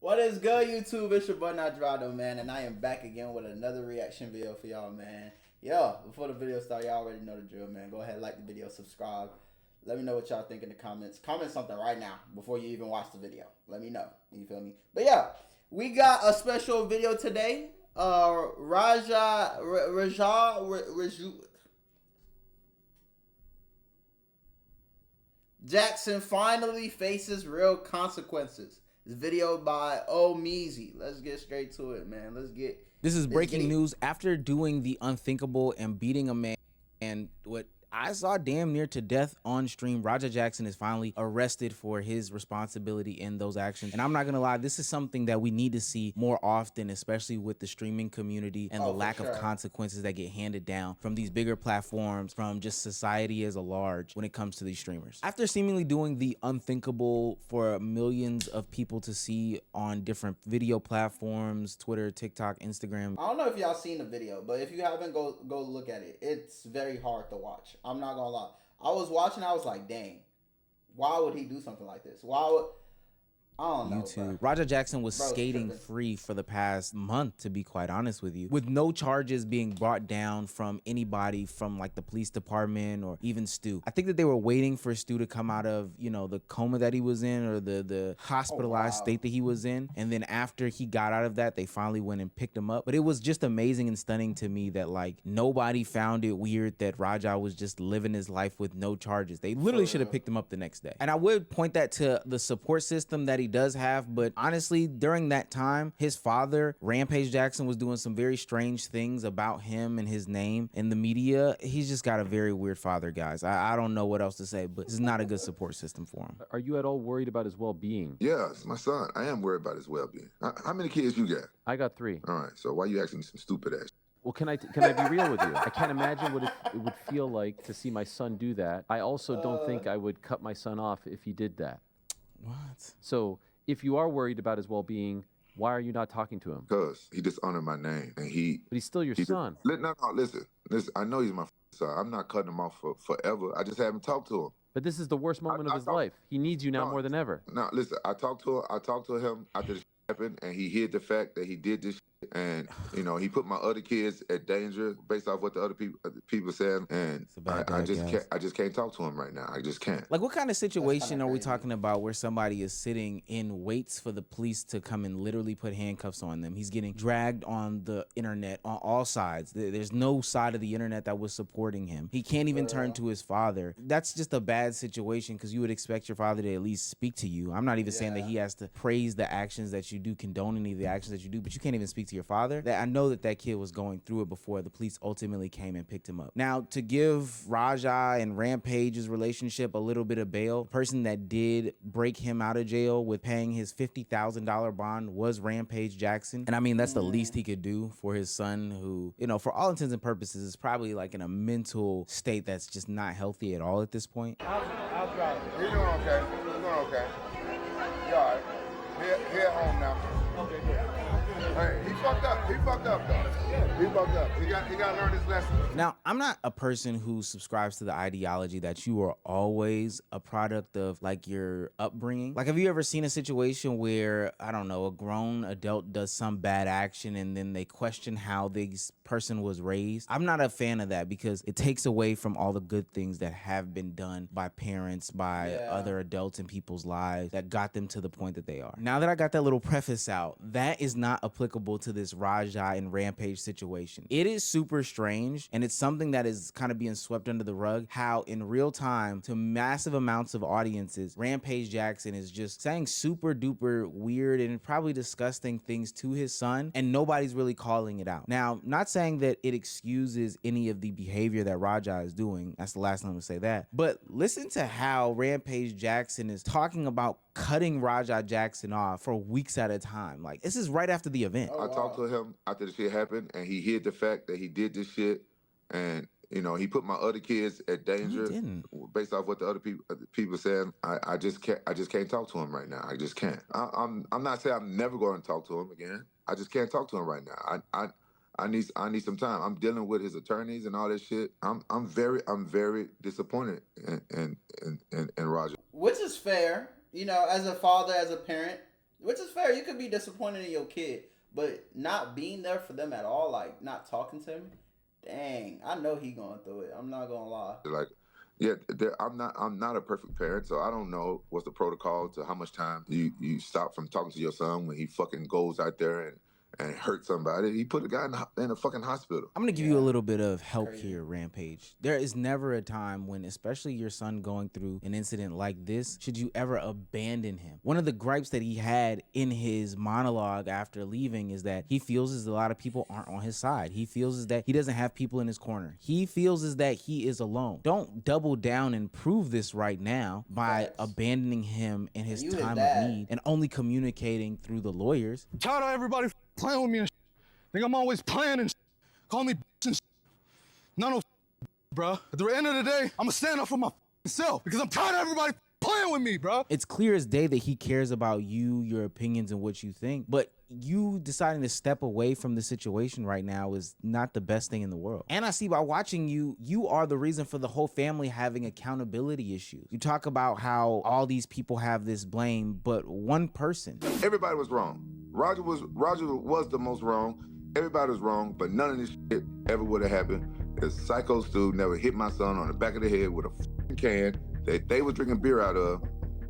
What is good, YouTube? It's your boy Notjeraldo, man, and I am back again with another reaction video for y'all, man. Yo, before the video start, y'all already know the drill, man. Go ahead, like the video, subscribe. Let me know what y'all think in the comments. Comment something right now before you even watch the video. Let me know. You feel me? But yeah, we got a special video today. Jackson finally faces real consequences. This video by Meezy. Let's get straight to it, man. This is breaking news. After doing the unthinkable and beating a man, and what I saw damn near to death on stream, Raja Jackson is finally arrested for his responsibility in those actions. And I'm not gonna lie, this is something that we need to see more often, especially with the streaming community and the lack of consequences that get handed down from these bigger platforms, from just society as a large when it comes to these streamers. After seemingly doing the unthinkable for millions of people to see on different video platforms, Twitter, TikTok, Instagram. I don't know if y'all seen the video, but if you haven't, go look at it. It's very hard to watch. I'm not gonna lie. I was watching, I was like, dang, why would he do something like this? Why would, I don't know. YouTube. Raja Jackson was skating free for the past month, to be quite honest with you, with no charges being brought down from anybody from like the police department or even Stu. I think that they were waiting for Stu to come out of, you know, the coma that he was in, or the hospitalized state that he was in. And then after he got out of that, they finally went and picked him up. But it was just amazing and stunning to me that like nobody found it weird that Raja was just living his life with no charges. They literally should have picked him up the next day. And I would point that to the support system that he does have, but honestly, during that time, his father, Rampage Jackson, was doing some very strange things about him and his name in the media. He's just got a very weird father, guys. I don't know what else to say, but this is not a good support system for him. Are you at all worried about his well-being? Yeah, it's my son. I am worried about his well-being. How many kids you got? I got 3. All right, so why you asking me some stupid ass? Well, can I be real with you? I can't imagine what it would feel like to see my son do that. I also don't think I would cut my son off if he did that. What? So if you are worried about his well-being, why are you not talking to him? Because he dishonored my name, and But he's still your son. No, listen. I know he's my son. I'm not cutting him off for forever. I just haven't talked to him. But this is the worst moment of his life. He needs you now more than ever. No, listen. I talked to him after this happened, and he hid the fact that he did this. And you know, he put my other kids at danger based off what the other people said, and I just can't talk to him right now. I just can't. Like, what kind of situation are we talking about where somebody is sitting in waits for the police to come and literally put handcuffs on them? He's getting dragged on the internet on all sides. There's no side of the internet that was supporting him. He can't even turn to his father. That's just a bad situation, because you would expect your father to at least speak to you. I'm not even saying that he has to praise the actions that you do, condone any of the actions that you do, but you can't even speak to your father. That I know that kid was going through it before the police ultimately came and picked him up. Now, to give Raja and Rampage's relationship a little bit of bail, the person that did break him out of jail with paying his $50,000 bond was Rampage Jackson. And I mean, that's the least he could do for his son, who, you know, for all intents and purposes, is probably like in a mental state that's just not healthy at all at this point. How's You're doing okay. You're doing okay. You all right? Here at home now. Okay, good. Hey, he fucked up. He fucked up, though. He fucked up. He got to learn his lesson. Now, I'm not a person who subscribes to the ideology that you are always a product of like your upbringing. Like, have you ever seen a situation where, I don't know, a grown adult does some bad action and then they question how this person was raised? I'm not a fan of that, because it takes away from all the good things that have been done by parents, by other adults in people's lives that got them to the point that they are. Now that I got that little preface out, that is not applicable to this Raja and Rampage situation. It is super strange, and it's something that is kind of being swept under the rug, how in real time, to massive amounts of audiences, Rampage Jackson is just saying super duper weird and probably disgusting things to his son, and nobody's really calling it out. Now, not saying that it excuses any of the behavior that Raja is doing. That's the last time I'm gonna say that. But listen to how Rampage Jackson is talking about cutting Raja Jackson off for weeks at a time. Like, this is right after the event. I talked to him after the shit happened, and he hid the fact that he did this shit, and you know, he put my other kids at danger based off what the other people said. I just can't talk to him right now. I just can't. I'm not saying I'm never going to talk to him again. I just can't talk to him right now. I need some time. I'm dealing with his attorneys and all this shit. I'm very disappointed in Raja. Which is fair. You know, as a father, as a parent, Which is fair. You could be disappointed in your kid, but not being there for them at all, like not talking to him. Dang, I know he going through it. I'm not gonna lie. Like, yeah, I'm not a perfect parent, so I don't know what's the protocol to how much time you stop from talking to your son when he fucking goes out there and hurt somebody. He put a guy in a fucking hospital. I'm gonna give you a little bit of help here, Rampage. There is never a time when, especially your son going through an incident like this, should you ever abandon him. One of the gripes that he had in his monologue after leaving is that he feels as a lot of people aren't on his side. He feels as that he doesn't have people in his corner. He feels as that he is alone. Don't double down and prove this right now by abandoning him in his time of need and only communicating through the lawyers. I'm tired of everybody playing with me and think I'm always playing and call me and no, bro. At the end of the day, I'm gonna stand up for myself because I'm tired of everybody playing with me, bro. It's clear as day that he cares about you, your opinions, and what you think, but you deciding to step away from the situation right now is not the best thing in the world. And I see by watching you, you are the reason for the whole family having accountability issues. You talk about how all these people have this blame, but one person. Everybody was wrong. Roger was the most wrong. Everybody was wrong, but none of this shit ever would have happened if Psycho Stu never hit my son on the back of the head with a can that they was drinking beer out of,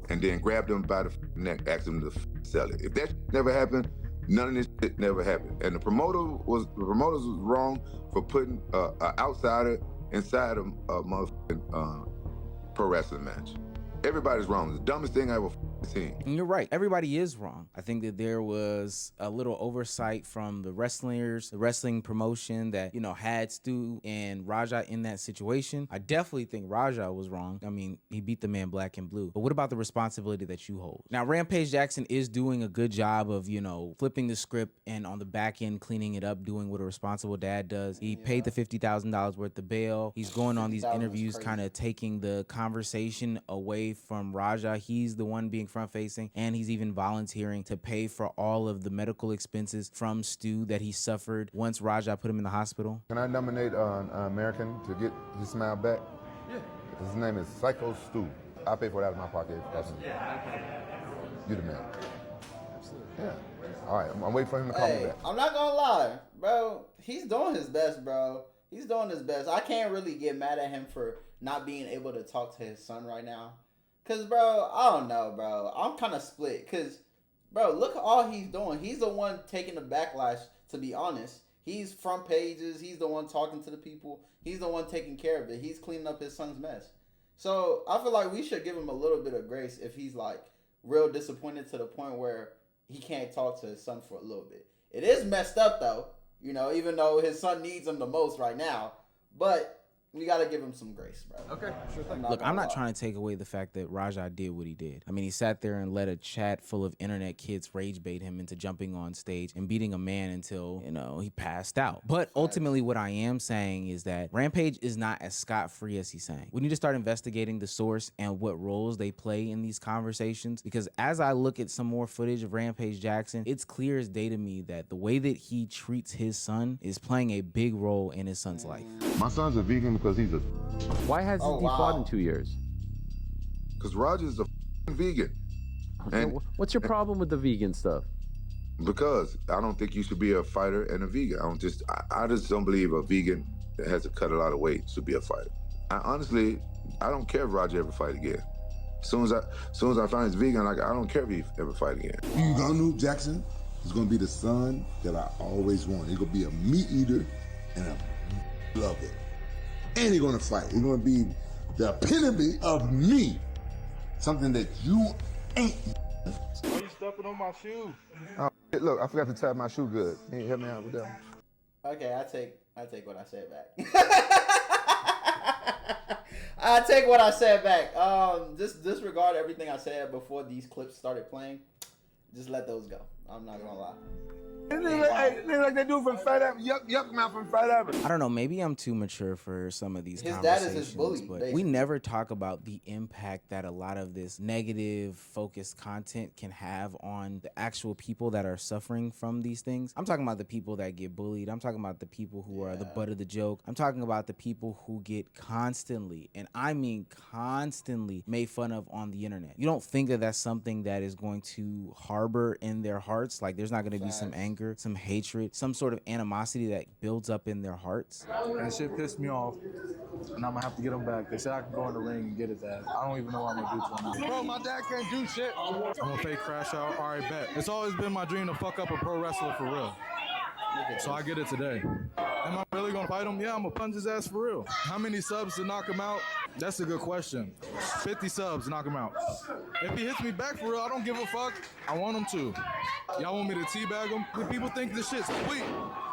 and then grabbed him by the neck, asked him to sell it. If that never happened, none of this shit never happened. And the promoters was wrong for putting an outsider inside a motherfucking pro wrestling match. Everybody's wrong. It's the dumbest thing I ever seen. And you're right. Everybody is wrong. I think that there was a little oversight from the wrestlers, the wrestling promotion that, you know, had Stu and Raja in that situation. I definitely think Raja was wrong. I mean, he beat the man black and blue. But what about the responsibility that you hold? Now, Rampage Jackson is doing a good job of, you know, flipping the script and on the back end cleaning it up, doing what a responsible dad does. He paid the $50,000 worth of bail. He's going on these interviews, kind of taking the conversation away from Raja. He's the one being front facing, and he's even volunteering to pay for all of the medical expenses from Stu that he suffered once Raja put him in the hospital. Can I nominate an American to get his smile back? Yeah. His name is Psycho Stu. I'll pay for that out of my pocket. You the man. Absolutely. Yeah. All right, I'm waiting for him to call me back. I'm not gonna lie, bro. He's doing his best, bro. He's doing his best. I can't really get mad at him for not being able to talk to his son right now. Cause, bro, I don't know, bro. I'm kind of split. Cause, bro, look at all he's doing. He's the one taking the backlash, to be honest. He's front pages. He's the one talking to the people. He's the one taking care of it. He's cleaning up his son's mess. So I feel like we should give him a little bit of grace if he's like real disappointed to the point where he can't talk to his son for a little bit. It is messed up though, you know, even though his son needs him the most right now. But we got to give him some grace, bro. Okay, sure thing. Look, I'm not trying to take away the fact that Raja did what he did. I mean, he sat there and let a chat full of internet kids rage bait him into jumping on stage and beating a man until, you know, he passed out. But ultimately, what I am saying is that Rampage is not as scot-free as he's saying. We need to start investigating the source and what roles they play in these conversations, because as I look at some more footage of Rampage Jackson, it's clear as day to me that the way that he treats his son is playing a big role in his son's life. My son's a vegan because he's a... Why hasn't he fought in 2 years? Because Roger's a vegan. And what's your problem with the vegan stuff? Because I don't think you should be a fighter and a vegan. I just don't believe a vegan that has to cut a lot of weight should be a fighter. I don't care if Roger ever fight again. As soon as I find he's vegan, I don't care if he ever fight again. Uganu Jackson is gonna be the son that I always wanted. He's gonna be a meat eater and a lover. And he's gonna fight. He's gonna be the epitome of me. Something that you ain't. Why are you stepping on my shoe? Oh, look, I forgot to tie my shoe good. Can you help me out with that? Okay, I take what I said back. I take what I said back. Just disregard everything I said before these clips started playing. Just let those go. I'm not gonna lie. Nigga like they do from Fat Avenue. Yuck mouth from Fat Avenue. I don't know, maybe I'm too mature for some of these His dad conversations, is his bully, but basically. we never talk about the impact that a lot of this negative focused content can have on the actual people that are suffering from these things. I'm talking about the people that get bullied. I'm talking about the people who are the butt of the joke. I'm talking about the people who get constantly, and I mean constantly, made fun of on the internet. You don't think that that's something that is going to harbor in their hearts? Like there's not going to be some anger, some hatred, some sort of animosity that builds up in their hearts? That shit pissed me off, and I'm gonna have to get him back. They said I can go in the ring and get his ass. I don't even know what I'm gonna do to him. Bro, my dad can't do shit. I'm gonna fake crash out. All right, bet. It's always been my dream to fuck up a pro wrestler for real. So I get it today. Am I really gonna fight him? Yeah, I'm gonna punch his ass for real. How many subs to knock him out? That's a good question. 50 subs to knock him out. If he hits me back for real, I don't give a fuck. I want him to. Y'all want me to teabag him? People think this shit's sweet.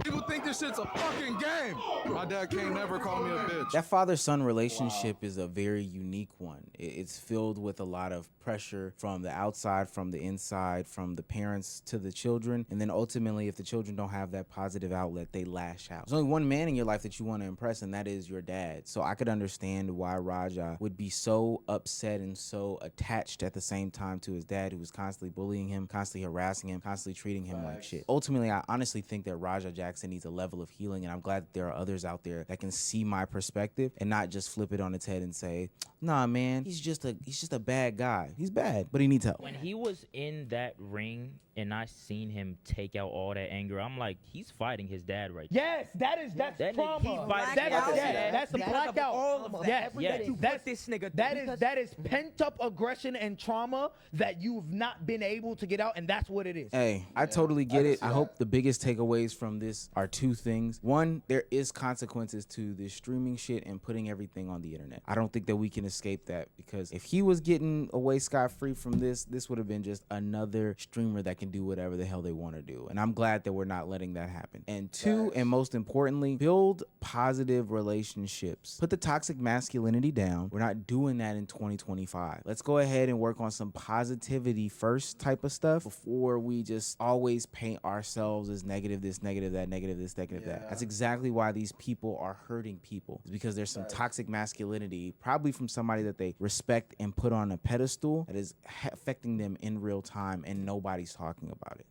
People think this shit's a fucking game. My dad can't never call me a bitch. That father-son relationship is a very unique one. It's filled with a lot of pressure from the outside, from the inside, from the parents to the children. And then ultimately, if the children don't have that positive outlet, they lash out. There's only one man in your life that you want to impress, and that is your dad. So I could understand why Raja would be so upset and so attached at the same time to his dad, who was constantly bullying him, constantly harassing him, constantly treating him like shit. Ultimately, I honestly think that Raja Jackson needs a level of healing, and I'm glad that there are others out there that can see my perspective and not just flip it on its head and say, nah, man, he's just a bad guy. He's bad, but he needs help. When he was in that ring and I seen him take out all that anger, I'm like, he's fighting his dad right now. Yes, that's That trauma. nigga, he fighting That's a blackout. All of Yes, everything you put this nigga that is pent up aggression and trauma that you've not been able to get out, and that's what it is. Hey, I totally get it. I hope the biggest takeaways from this are two things. One, there is consequences to this streaming shit and putting everything on the internet. I don't think that we can escape that, because if he was getting away scot-free from this would have been just another streamer that can do whatever the hell they want to do. And I'm glad that we're not letting that happen. And two, and most importantly, build positive relationships. Put the toxic masculinity down. We're not doing that in 2025. Let's go ahead and work on some positivity first type of stuff before we just always paint ourselves as negative this, negative that, negative this, negative that. That's exactly why these people are hurting people. It's because there's some toxic masculinity, probably from somebody that they respect and put on a pedestal, that is affecting them in real time, and nobody's talking about it.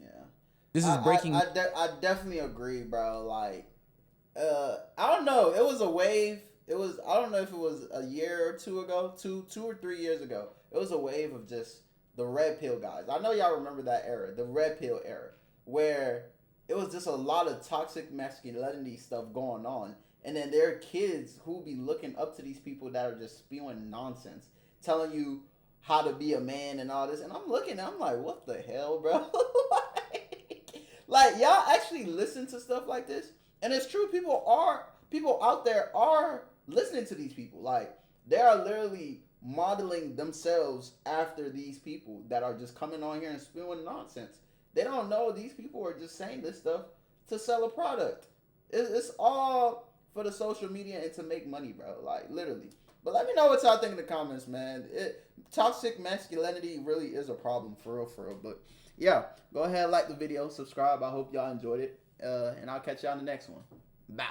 Yeah. This is breaking. I definitely agree, bro. Like, I don't know. It was a wave. I don't know if it was a year or two ago, two or 3 years ago. It was a wave of just the red pill guys. I know y'all remember that era, the red pill era, where it was just a lot of toxic masculinity stuff going on. And then there are kids who be looking up to these people that are just spewing nonsense, telling you how to be a man and all this. And I'm looking, I'm like, what the hell, bro? like, y'all actually listen to stuff like this? And it's true, people out there are listening to these people. Like, they are literally modeling themselves after these people that are just coming on here and spewing nonsense. They don't know these people are just saying this stuff to sell a product. It's all for the social media and to make money, bro. Like, literally. But let me know what y'all think in the comments, man. Toxic masculinity really is a problem, for real. But yeah, go ahead, like the video, subscribe. I hope y'all enjoyed it. And I'll catch y'all in the next one. Bye.